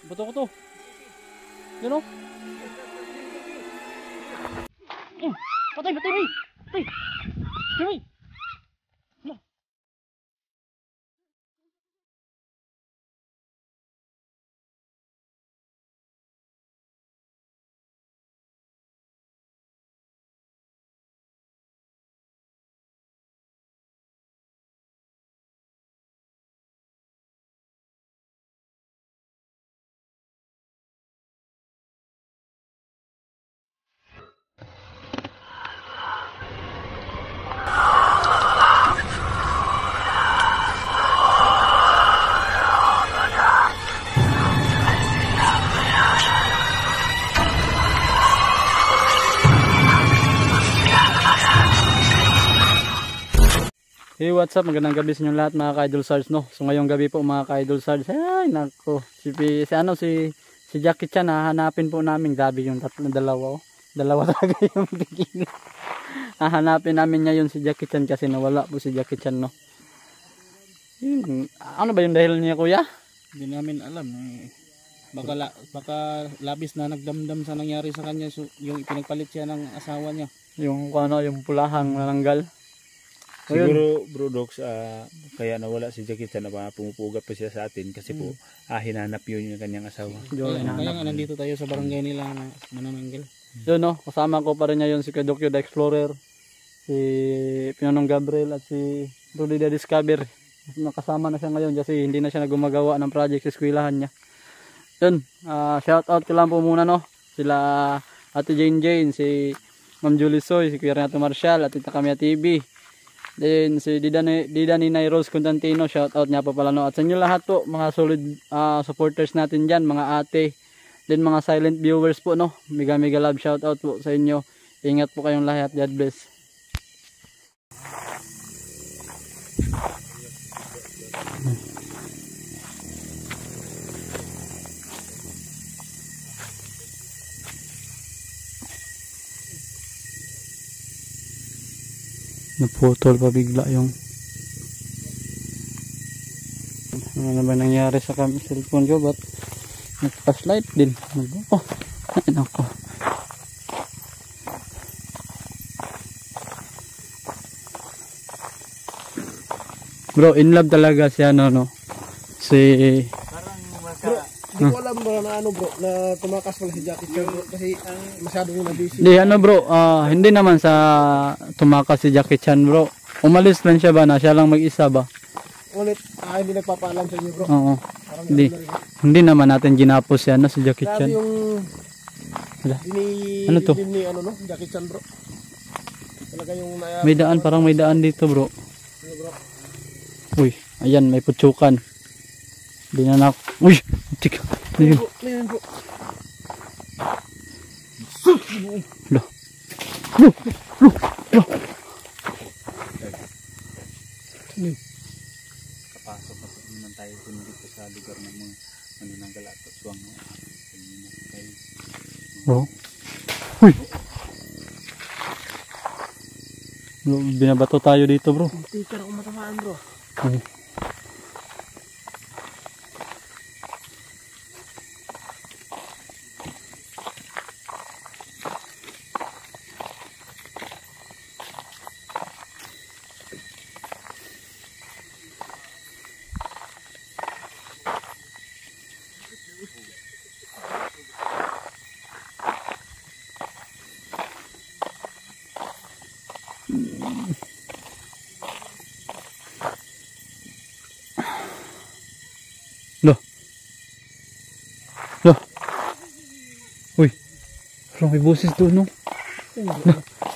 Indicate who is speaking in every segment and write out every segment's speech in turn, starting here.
Speaker 1: Bato ko to. Yan o. Patay, patay, may. Patay. May. Wala. Hey, what's up? Magandang gabi sa inyong lahat mga ka-idol stars, no? So ngayong gabi po mga ka-idol stars, ay nako, si Jackie Chan, hahanapin po namin. Gabi yung dalawa, oh. Dalawa talaga yung bikini. Hahanapin namin ngayon si Jackie Chan kasi nawala po si Jackie Chan, no? Ano ba yung dahil niya, kuya?
Speaker 2: Hindi namin alam. Baka labis na nagdamdam sa nangyari sa kanya, so, yung ipinagpalit siya ng asawa niya.
Speaker 1: Yung pulahang nananggal.
Speaker 3: Siguro bro Docs, kaya nawala si Jackie Chan na pumupugat pa siya sa atin kasi po hinanap yun yung kanyang asawa.
Speaker 2: Kaya nga nandito tayo sa barangay nila na manananggal.
Speaker 1: Yun, no, kasama ko pa rin ngayon si Kadokyo the Explorer, si Pinonong Gabriel at si Rudy the Discover. Nakasama na siya ngayon kasi hindi na siya gumagawa ng project sa eskwelahan niya. Yun, shout out ko lang po muna, no, sila Ate Jane, si Ma'am Julie Soy, si Kuya Renato Marcial at Tita Kamia TV. Then si Dida Ninay Rose Constantino, shout out niya pa pala, no. At sa inyo lahat po mga solid supporters natin dyan, mga ate, then mga silent viewers po, no. Mega love shout out po sa inyo. Ingat po kayong lahat. God bless. Naputol pa bigla yung ano ba nangyari sa cellphone ko, but nagpa-slide din. Oh, ay nako. Bro, in love talaga siya, no, si
Speaker 4: Hindi ko alam bro na bro na tumakas pala si Jackie Chan bro kasi masyadong na-busy.
Speaker 1: Di bro, hindi naman sa tumakas si Jackie Chan, bro. Umalis lang siya ba na siya lang mag-isa ba?
Speaker 4: Ulit, hindi nagpapaalam sa inyo bro.
Speaker 1: Oo. Hindi naman natin ginapos yan, no, si Jackie
Speaker 4: Grabe
Speaker 1: Chan.
Speaker 4: yung
Speaker 1: Ano to?
Speaker 4: Jackie Chan bro. Talaga yung
Speaker 1: May daan, parang may daan dito, bro.
Speaker 4: Ano bro?
Speaker 1: Uy, ayan, may putsukan. Di na uy, tik. Ayun.
Speaker 4: Ayun bro.
Speaker 1: Lo.
Speaker 3: Kapasok naman tayo dito sa lugar ng mga manananggal at aswang.
Speaker 1: Bro. Uy. Bro, binabato tayo dito, bro.
Speaker 4: Hindi ka na kumatamaan bro.
Speaker 1: Lo. Uy. Bro, may boses doon, no?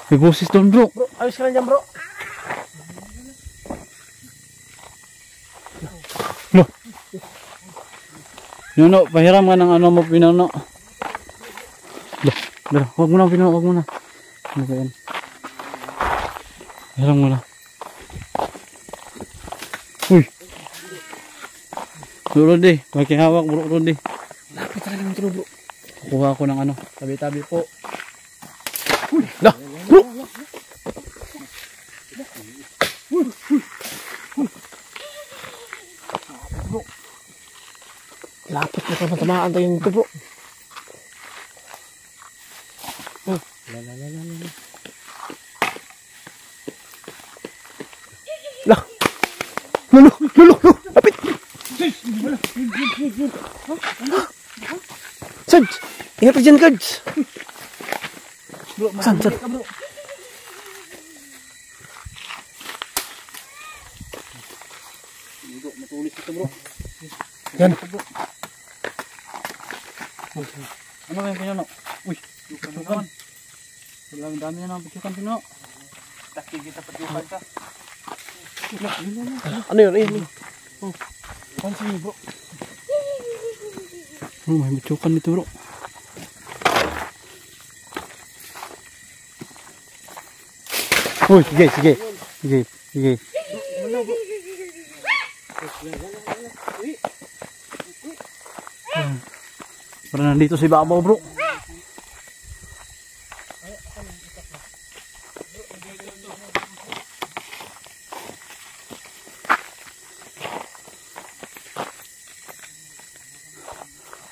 Speaker 1: May boses doon, bro.
Speaker 4: Bro, ayos ka lang dyan bro.
Speaker 1: Lo. Pinono, pahiram ka ng ano mo, Pinono. Lo, wag mo na, Pinono, wag mo na. Ano ba yan? Pahiram mo na. Uy. Bro Rudy, makihawak bro Rudy.
Speaker 4: Lapit talaga ng tulo bro.
Speaker 1: Kuha ko ng ano, tabi-tabi po. Lah, bro.
Speaker 4: Lapit na ito, matamaan tayo nito bro. Oh. Lah. Lulu. Lapit. Sarge, ingat ka dyan, Sarge.
Speaker 2: Bro,
Speaker 4: San?
Speaker 2: ka bro. Bro, matulis ito bro.
Speaker 4: Yan.
Speaker 1: Ano ba yung pinuno? Uy, pagsukan. Walang dami na ng pagsukan pinuno.
Speaker 2: Takil kita pagsukan ka.
Speaker 4: Ano yun? Ayun. Oh. Pansin niyo bro.
Speaker 1: Oh, may pagsukan dito bro. Uy, sige. Parang nandito si Babaw bro.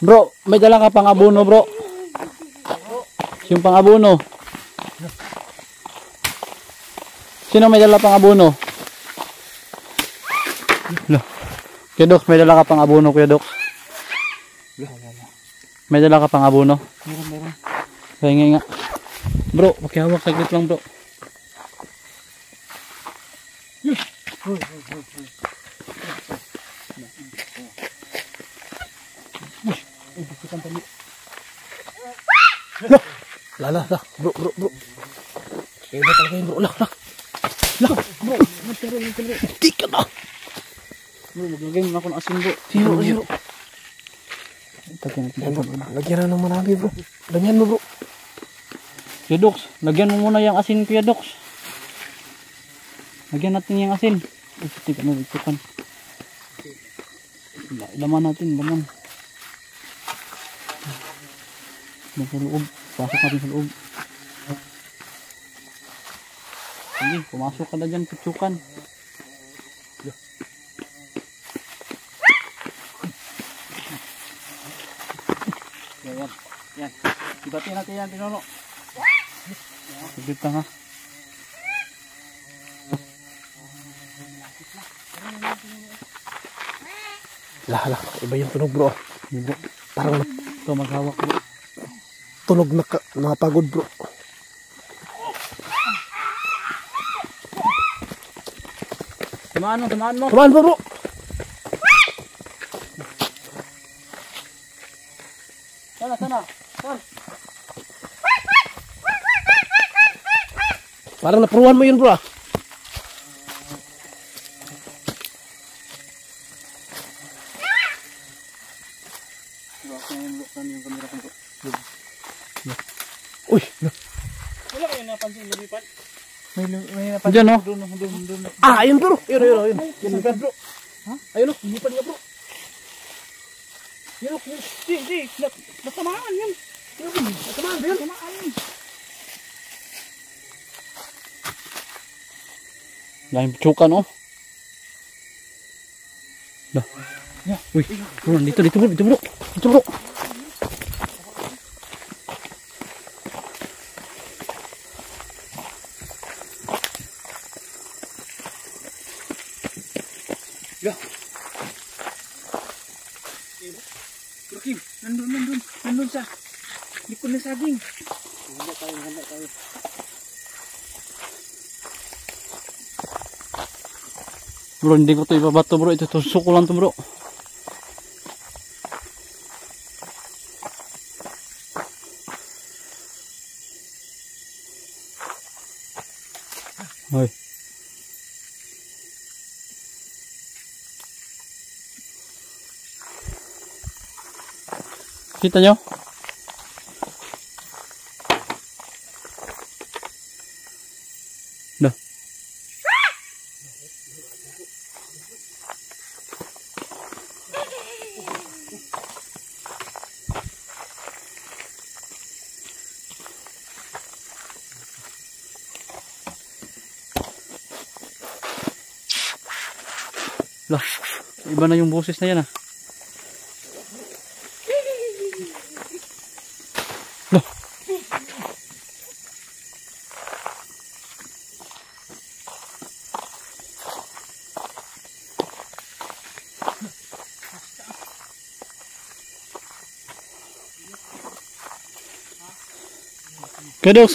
Speaker 1: Bro, may dala ka pang abono bro. Yung pang abono. Sino may dala pang abono? Kuya Dox, may dala ka pang abono, Kuya Dox. May dala ka pang abono?
Speaker 2: Meron.
Speaker 1: Kaya nga. Bro, pakihawak saglit lang bro.
Speaker 4: Lah. Bro. Kaya ba talaga yun bro? Lah.
Speaker 2: Bro, matero.
Speaker 4: Di ka ba?
Speaker 1: Bro, maglagay mo na ako ng asin bro.
Speaker 4: Sino?
Speaker 1: Yan
Speaker 4: bro, lagyan na ng marami bro. Lagyan mo bro.
Speaker 1: Kuya Dox, lagyan mo muna yung asin Kuya Dox. Lagyan natin yung asin. Ito ano, itukan. Laman natin, laman. Sa loob. Pasok natin sa loob. Sige, pumasok ka na dyan, putsukan. Yan. Ibatin natin yan, pinuno. Saglit lang ha.
Speaker 4: Lah. Iba yung tunog bro. Parang
Speaker 1: Ito, maghawak bro.
Speaker 4: tunog na nakapagod bro.
Speaker 1: Tamaan mo.
Speaker 4: Tamaan bro.
Speaker 1: Sana.
Speaker 4: Parang napuruan mo yun bro ah. Uy.
Speaker 2: Wala kayo napansin lumipat?
Speaker 1: May napansin. Diyan no?
Speaker 2: Doon.
Speaker 4: Ah, ayun bro. Ayun. Yan bro. Ha? Ayun oh, lumipad nga bro.
Speaker 2: Yun. Di. Natamaan yan.
Speaker 4: Natamaan ba yun?
Speaker 1: Lain putsukan oh. Dah. Ya. Uy, bro, dito bro.
Speaker 2: Bro Kim, nandun sa likod na saging. Handa tayo.
Speaker 1: Bro, hindi ko to ibabato bro. Ito tusok ko lang to bro. Hoy. Kita nyo? Dah. Lah, iba na yung boses na yan ah.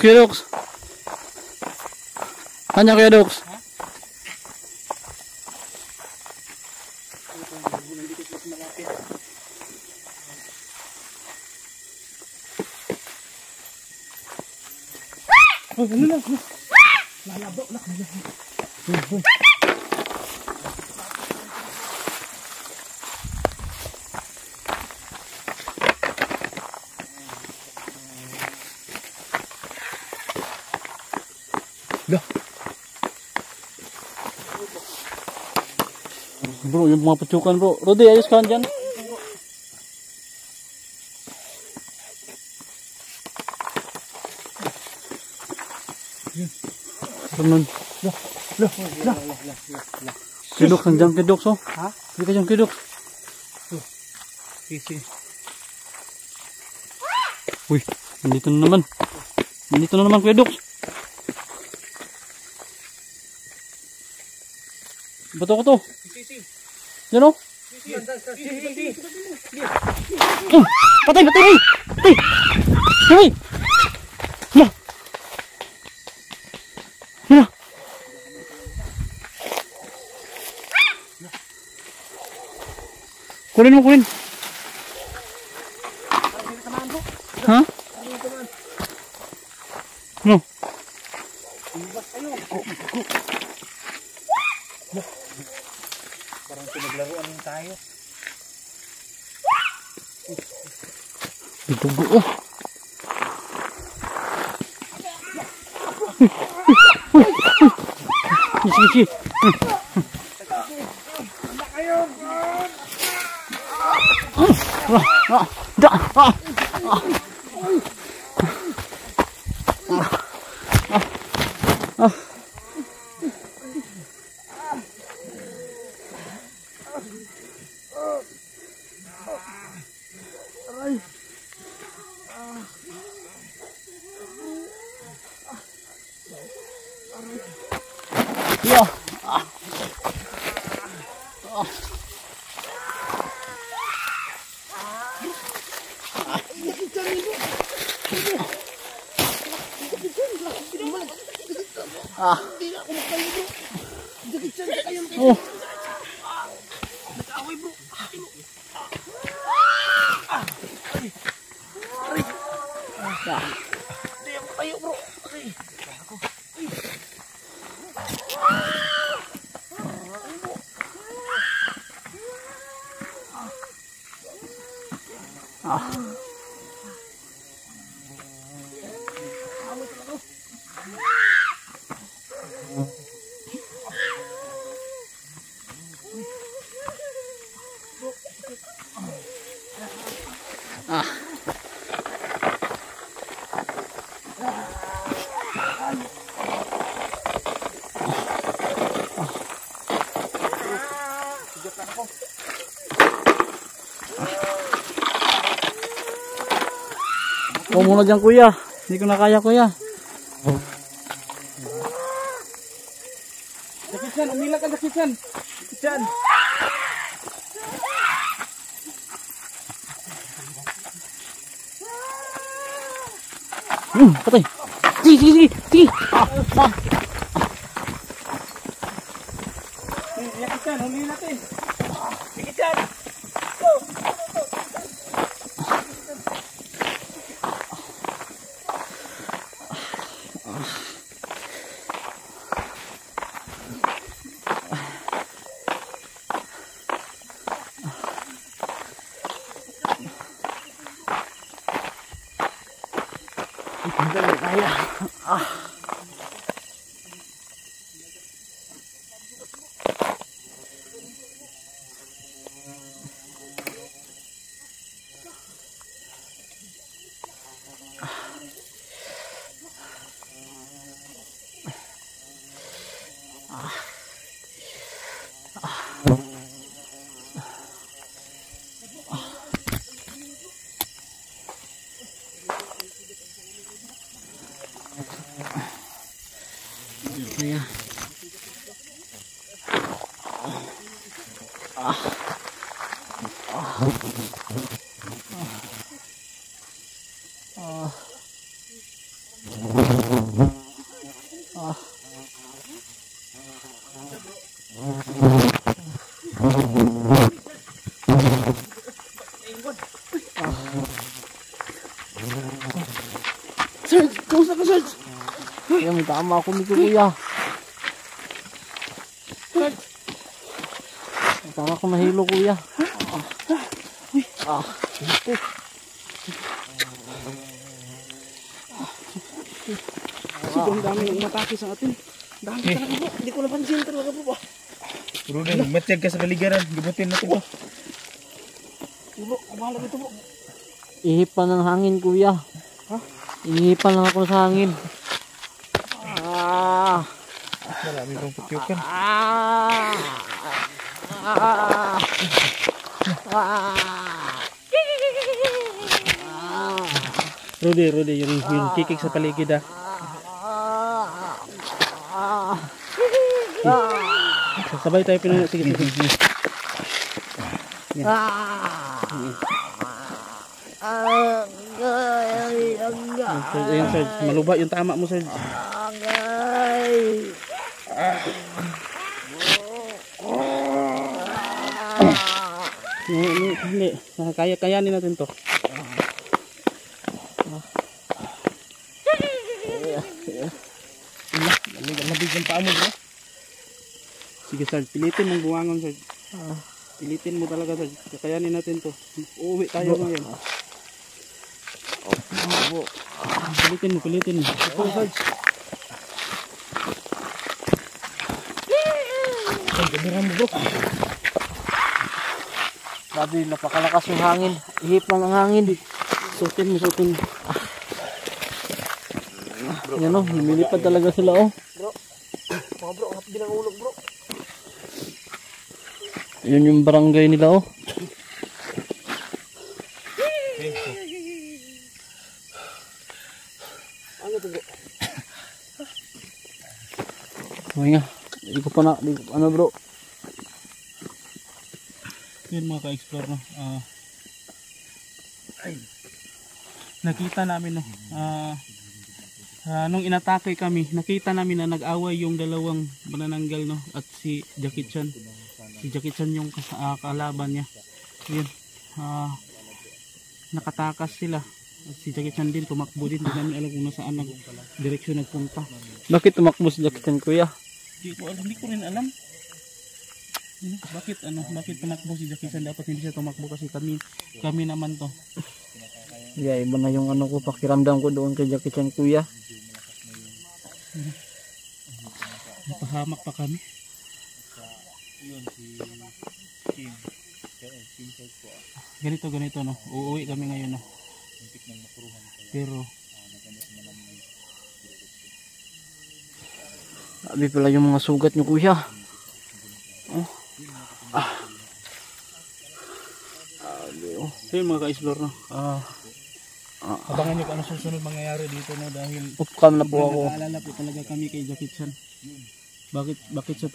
Speaker 1: Kuya Dox. Kanya Kuya Dox.
Speaker 4: Oh, ano na? Lalabo na.
Speaker 1: Bro, yung mga pucukan bro. Rudy, ayos ka dyan. Raman. Kidok, nandiyan Kidok so.
Speaker 4: Ha?
Speaker 1: Hindi ka dyan Kidok.
Speaker 4: Sige.
Speaker 1: Uy, nandito na naman. Nandito na naman Kidok. Bato ko to. Yan o. Patay! Patay! Patay! Hala! Hala! Kunin mo, kunin. Ha? No.
Speaker 2: Parang pinaglaruan din tayo.
Speaker 1: Ito buo. Sige. Oh. Ikaw muna dyan kuya. Hindi ko na kaya kuya.
Speaker 4: Dakitsan, umila ka dakitsan. Dakitsan.
Speaker 1: Patay. Sige.
Speaker 4: Dakitsan, umila natin. Dakitsan. Sarge, kamusta ka, Sarge?
Speaker 1: Kuya, may tama ako nito kuya. May tama ako mahilo kuya.
Speaker 4: Sobrang dami ng umatake sa atin. Dami talaga po. Hindi ko napansin talaga po.
Speaker 3: Rudy, matiyag ka sa kaligaran. Gibutin natin po.
Speaker 4: Ibo, kumalag ito po.
Speaker 1: Ihipan ng hangin kuya. Inihipan lang ako sa hangin.
Speaker 3: Marami pang putyukan.
Speaker 2: Rudy, yung kikik sa paligid ah. Sabay tayo pinuno. Sige. Ayun, Sarge. Maluba yung tama mo, Sarge. Hindi. Kayanin natin to. Labig ang paa mo, bro. Sige, Sarge. Pilitin mong buwangon, Sarge. Pilitin mo talaga, Sarge. Kakayanin natin to. Uuwi tayo ngayon. Pilitin mo. Ito, Sarge. Gamiran mo, bro.
Speaker 1: Grabe, napakalakas yung hangin. Ihip lang ang hangin.
Speaker 2: Sutin mo.
Speaker 1: Yan o, lumilipad talaga sila o.
Speaker 4: Mga bro, ang bilang ulog bro.
Speaker 1: Yun yung barangay nila o.
Speaker 4: Ano ito bro?
Speaker 1: Okay nga, ano bro.
Speaker 2: Yun mga ka-explore, no? Nakita namin, no? Nung inatake kami, nakita namin na nag-away yung dalawang manananggal, no? At si Jackie Chan. Si Jackie Chan yung kalaban niya. Yun. Nakatakas sila. At si Jackie Chan din, tumakbo din. Hindi namin alam kung nasaan direksyon nagpunta.
Speaker 1: Bakit tumakbo si Jackie Chan kuya?
Speaker 2: Hindi ko rin alam. Bakit tumakbo si Jackie Chan? Dapat hindi siya tumakbo kasi kami naman to.
Speaker 1: Yeah, iba na yung ano ko, pakiramdam ko doon kay Jackie Chan kuya.
Speaker 2: Napahamak pa kami. Ganito no. Uuwi kami ngayon, no. Pero
Speaker 1: Sabi pala yung mga sugat nyo kuya.
Speaker 2: so yun mga ka-explore, no. Abangan nyo kung ano susunod mangyayari dito, no, dahil
Speaker 1: Upcam na po ako.
Speaker 2: nag-aalala po talaga kami kay Jackie Chan. Bakit siya